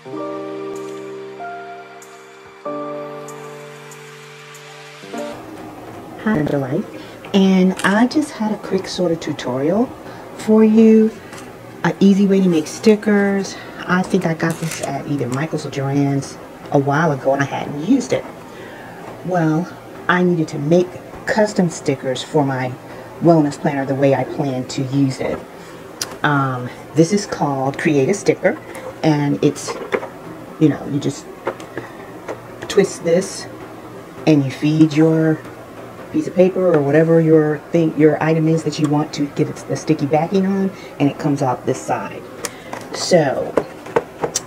Hi, Life, and I just had a quick sort of tutorial for you, an easy way to make stickers. I think I got this at either Michael's or Joann's a while ago and I hadn't used it. Well, I needed to make custom stickers for my wellness planner the way I plan to use it. This is called Create a Sticker, and it's, you just twist this and you feed your piece of paper or whatever your item is that you want to get the sticky backing on, and it comes out this side. So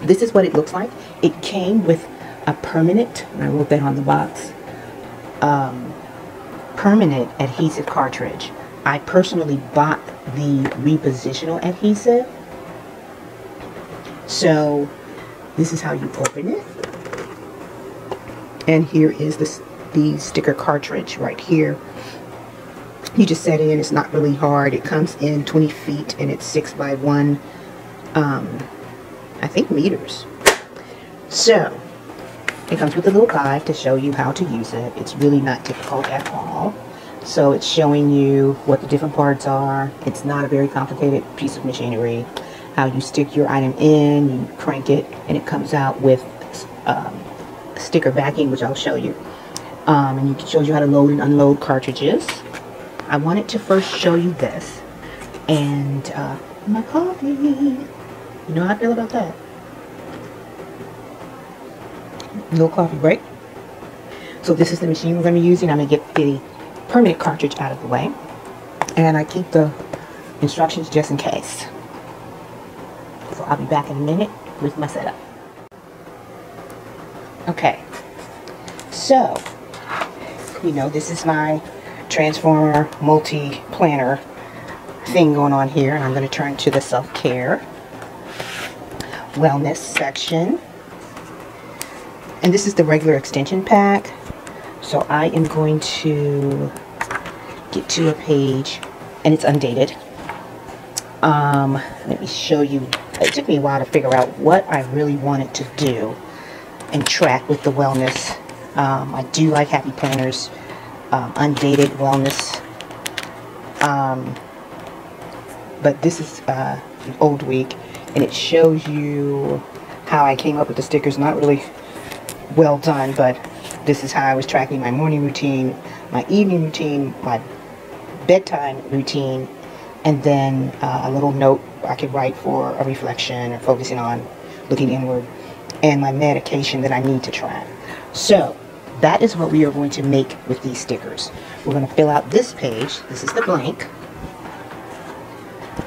this is what it looks like. It came with a permanent, and I wrote that on the box, permanent adhesive cartridge. I personally bought the repositional adhesive. So this is how you open it, and here is the sticker cartridge right here. You just set in. It's not really hard. It comes in 20 feet and it's 6 by 1 I think meters. So it comes with a little guide to show you how to use it. It's really not difficult at all. So it's showing you what the different parts are. It's not a very complicated piece of machinery. How you stick your item in, you crank it, and it comes out with sticker backing, which I'll show you. And it shows you how to load and unload cartridges. I wanted to first show you this. And my coffee. You know how I feel about that. Little coffee break. So this is the machine we're going to be using. I'm going to get the permanent cartridge out of the way. And I keep the instructions just in case. So I'll be back in a minute with my setup. Okay. So this is my transformer multi-planner thing going on here. And I'm going to turn to the self-care wellness section. And this is the regular extension pack. So I am going to get to a page, and it's undated. Let me show you. It took me a while to figure out what I really wanted to do and track with the wellness. I do like happy planners, undated wellness, but this is an old week, and it shows you how I came up with the stickers. Not really well done, but this is how I was tracking my morning routine, my evening routine, my bedtime routine, and then a little note I could write for a reflection or focusing on looking inward, and my medication that I need to track. So that is what we are going to make with these stickers. We're going to fill out this page. This is the blank.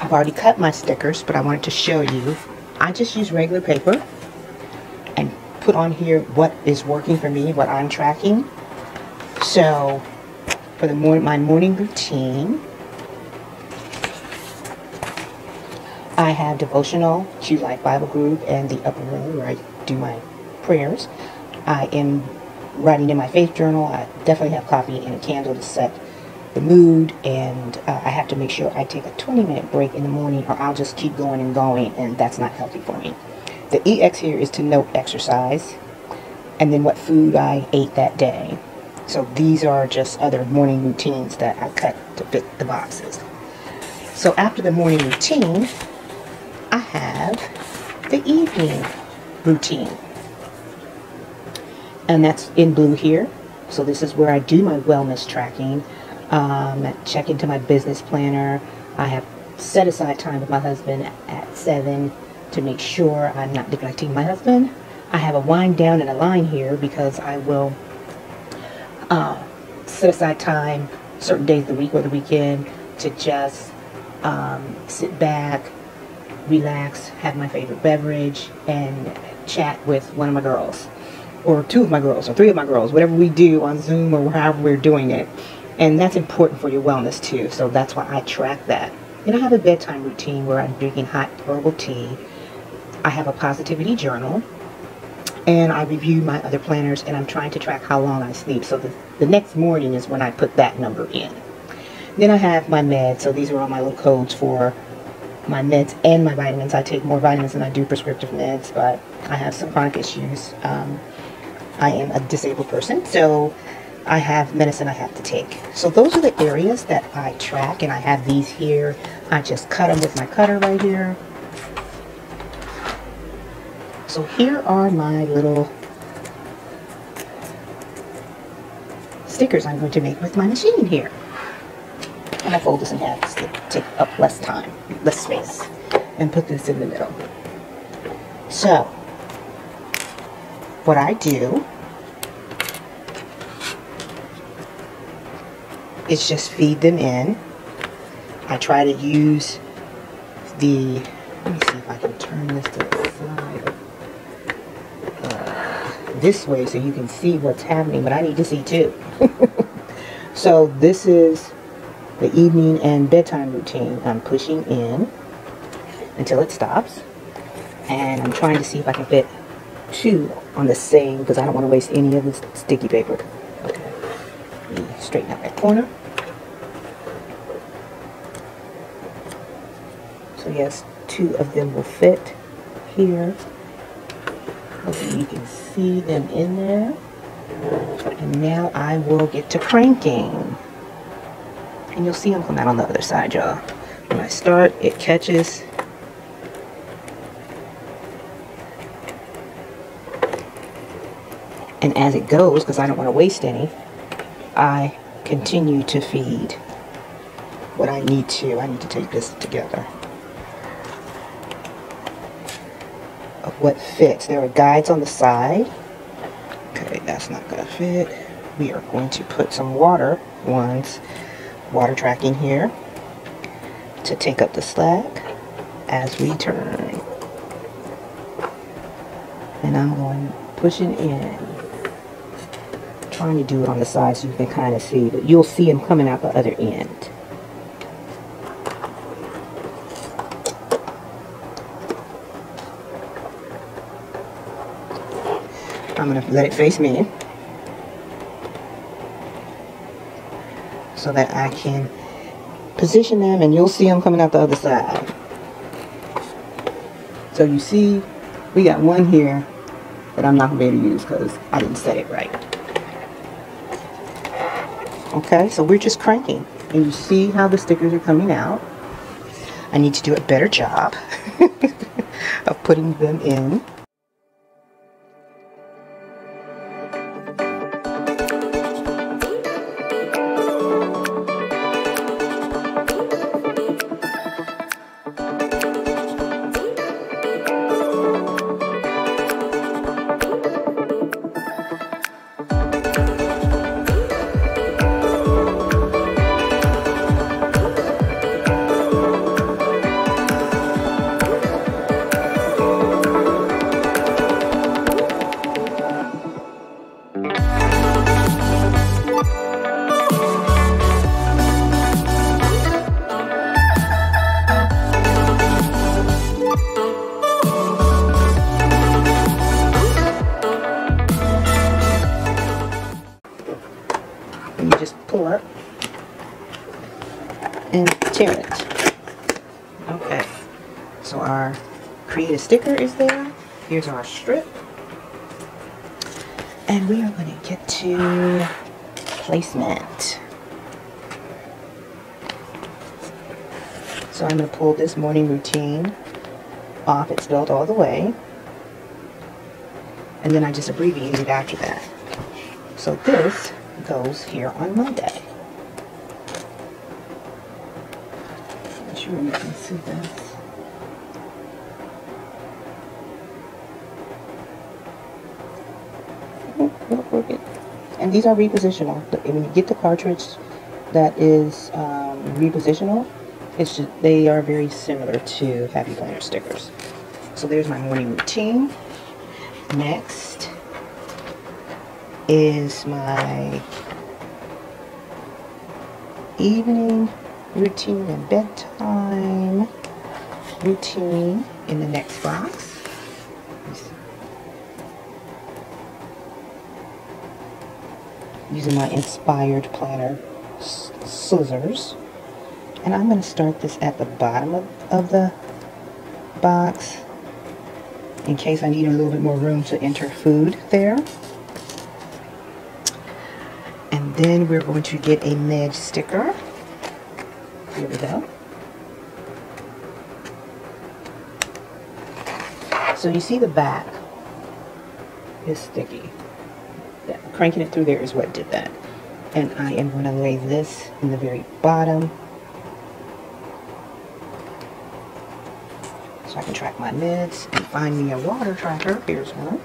I've already cut my stickers, but I wanted to show you. I just use regular paper and put on here what is working for me, what I'm tracking. So for my morning routine, I have devotional, QLife Bible group, and the upper room where I do my prayers. I am writing in my faith journal. I definitely have coffee and a candle to set the mood, and I have to make sure I take a 20-minute break in the morning, or I'll just keep going and going, and that's not healthy for me. The EX here is to note exercise, and then what food I ate that day. So these are just other morning routines that I cut to fit the boxes. So after the morning routine, I have the evening routine. And that's in blue here. So this is where I do my wellness tracking. Check into my business planner. I have set aside time with my husband at 7 to make sure I'm not neglecting my husband. I have a wind down and a line here because I will set aside time certain days of the week or the weekend to just sit back, relax, have my favorite beverage, and chat with one of my girls, or 2 of my girls, or 3 of my girls, whatever we do on Zoom or however we're doing it. And that's important for your wellness too, so that's why I track that. And I have a bedtime routine where I'm drinking hot herbal tea. I have a positivity journal, and I review my other planners, and I'm trying to track how long I sleep. So the next morning is when I put that number in. Then I have my meds. So these are all my little codes for my meds and my vitamins. I take more vitamins than I do prescriptive meds, but I have some chronic issues. I am a disabled person, so I have medicine I have to take. So those are the areas that I track, and I have these here. I just cut them with my cutter right here. So here are my little stickers I'm going to make with my machine here. I'm going to fold this in half to take up less time, less space, and put this in the middle. So, what I do is just feed them in. I try to use the, let me see if I can turn this to the side, this way so you can see what's happening, but I need to see too. So this is the evening and bedtime routine. I'm pushing in until it stops, and I'm trying to see if I can fit 2 on the same, because I don't want to waste any of this sticky paper. Okay, let me straighten out that corner. So yes, 2 of them will fit here. Hopefully you can see them in there. And now I will get to cranking. And you'll see them come out on the other side, y'all. When I start, it catches. And as it goes, because I don't want to waste any, I continue to feed what I need to. I need to take this together. Of what fits. There are guides on the side. Okay, that's not going to fit. We are going to put some water tracking here to take up the slack as we turn. And I'm going pushing in. Trying to do it on the side so you can kind of see, but you'll see them coming out the other end. I'm going to let it face me so that I can position them, and you'll see them coming out the other side. So you see, we got one here that I'm not going to be able to use because I didn't set it right. Okay, so we're just cranking, and you see how the stickers are coming out. I need to do a better job of putting them in. You just pull up and tear it. Okay, so our create a sticker is there. Here's our strip, and we are going to get to placement. So I'm going to pull this morning routine off. It's built all the way, and then I just abbreviate it after that. So this goes here on Monday. I'm sure you can see this. And these are repositional. When you get the cartridge that is repositional, it's just, they are very similar to Happy Planner stickers. So there's my morning routine. Next is my evening routine and bedtime routine in the next box. Using my inspired planner scissors. And I'm going to start this at the bottom of the box in case I need a little bit more room to enter food there. And then we're going to get a Ned sticker. Here we go. So you see the back is sticky. Yeah, cranking it through there is what did that. And I am going to lay this in the very bottom so I can track my meds and find me a water tracker. Here's one.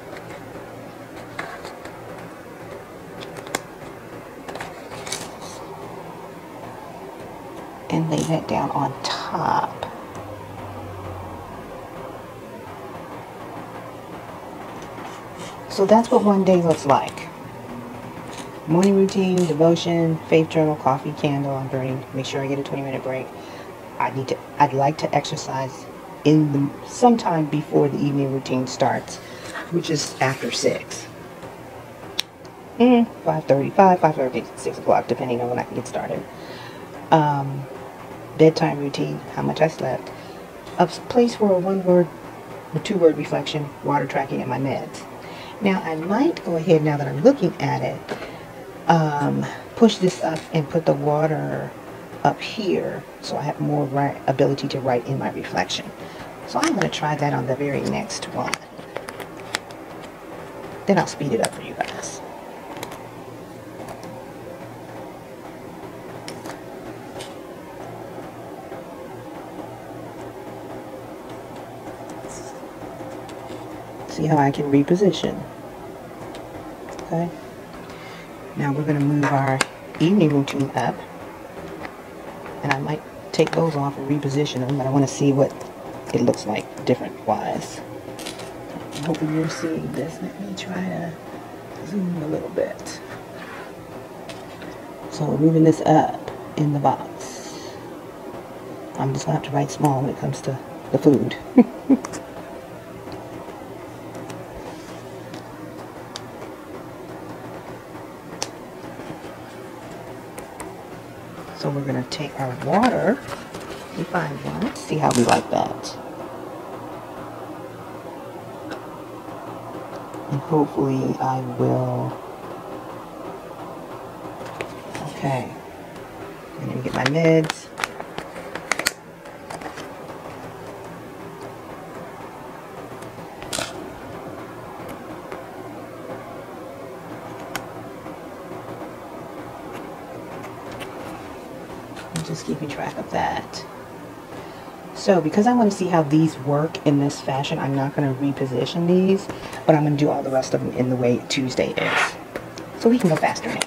And lay that down on top. So that's what one day looks like. Morning routine, devotion, faith journal, coffee, candle. I'm burning. Make sure I get a 20-minute break. I'd like to exercise sometime before the evening routine starts, which is after 6. 5:35, 5:30, 6 o'clock, depending on when I can get started. Bedtime routine, how much I slept. A place for a 1-word or 2-word reflection, water tracking, and my meds. Now I might go ahead, now that I'm looking at it, push this up and put the water up here so I have more ability to write in my reflection. So I'm going to try that on the very next one. Then I'll speed it up for you guys. See how I can reposition. Okay. Now we're going to move our evening routine up. And I might take those off and reposition them, but I want to see what it looks like different wise. Hopefully you're seeing this. Let me try to zoom a little bit. So we're moving this up in the box. I'm just going to have to write small when it comes to the food. So we're going to take our water, we find one, see how we like that. And hopefully I will, okay, I'm going to get my meds. Just keeping track of that. So because I want to see how these work in this fashion, I'm not going to reposition these, but I'm going to do all the rest of them in the way Tuesday is. So we can go faster now.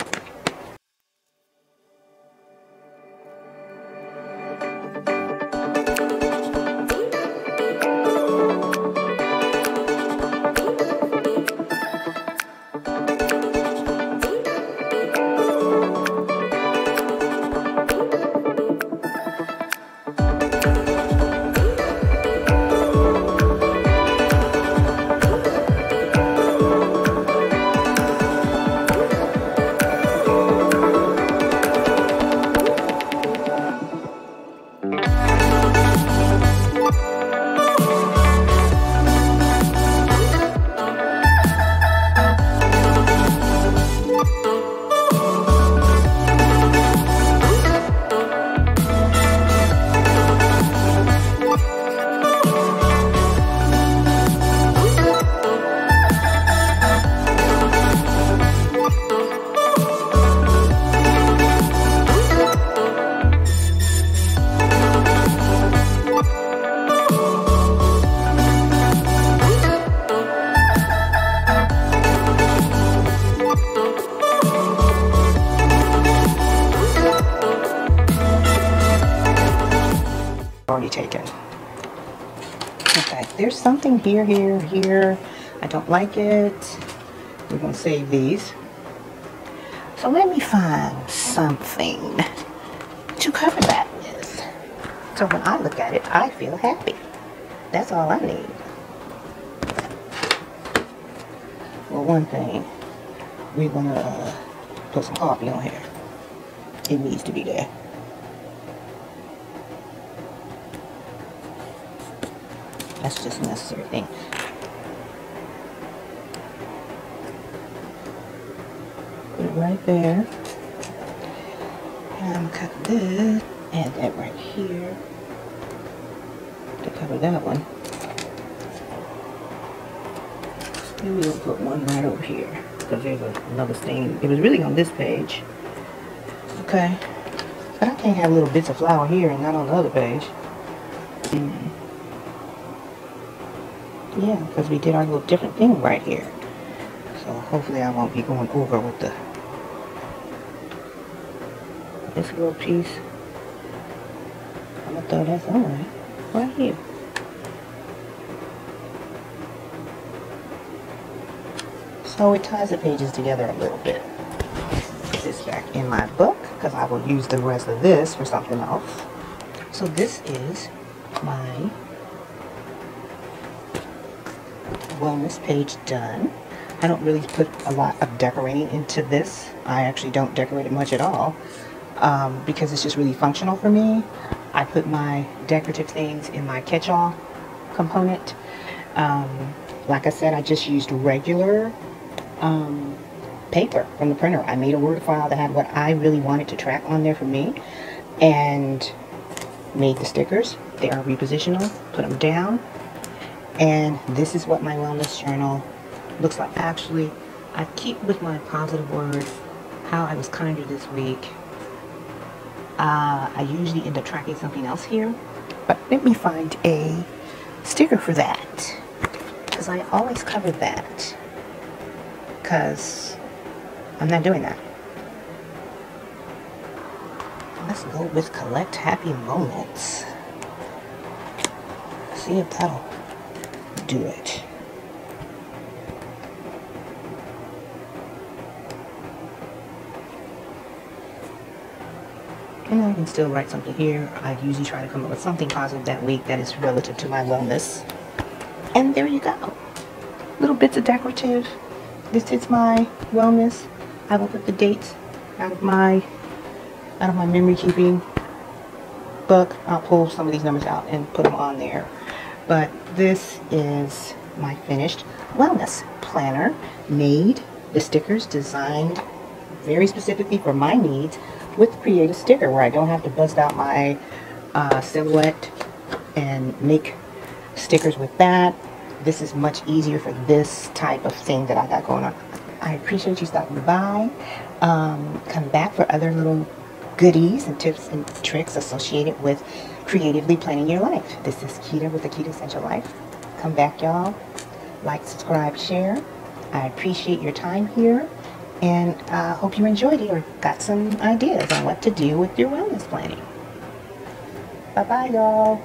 Already taken. Okay, there's something here. I don't like it. We're going to save these. So let me find something to cover that with. So when I look at it, I feel happy. That's all I need. Well, one thing, we're going to put some coffee on here. It needs to be there. That's just a necessary thing. Put it right there. And I'm gonna cut this, add that right here to cover that one. And we'll put one right over here because there's another stain. It was really on this page. Okay. But I can't have little bits of flour here and not on the other page. Yeah, because we did our little different thing right here. So hopefully I won't be going over with this little piece. I'm gonna throw that somewhere. Right here. So it ties the pages together a little bit. Put this back in my book because I will use the rest of this for something else. So this is my wellness page done. I don't really put a lot of decorating into this. I actually don't decorate it much at all because it's just really functional for me. I put my decorative things in my catch-all component. Like I said, I just used regular paper from the printer. I made a Word file that had what I really wanted to track on there for me and made the stickers. They are repositional. Put them down. And this is what my wellness journal looks like. Actually, I keep with my positive word how I was kinder this week. I usually end up tracking something else here, but let me find a sticker for that because I always cover that because I'm not doing that. Let's go with collect happy moments. See if that'll do it. And I can still write something here. I usually try to come up with something positive that week that is relative to my wellness. And there you go. Little bits of decorative. This is my wellness. I will put the dates out of my memory keeping book. I'll pull some of these numbers out and put them on there. But this is my finished wellness planner. Made the stickers designed very specifically for my needs with Create Sticker, where I don't have to bust out my silhouette and make stickers with that. This is much easier for this type of thing that I got going on. I appreciate you stopping by. Come back for other little goodies and tips and tricks associated with creatively planning your life. This is Quita with the Quitassential Life. Come back, y'all. Like, subscribe, share. I appreciate your time here, and I hope you enjoyed it or got some ideas on what to do with your wellness planning. Bye-bye, y'all.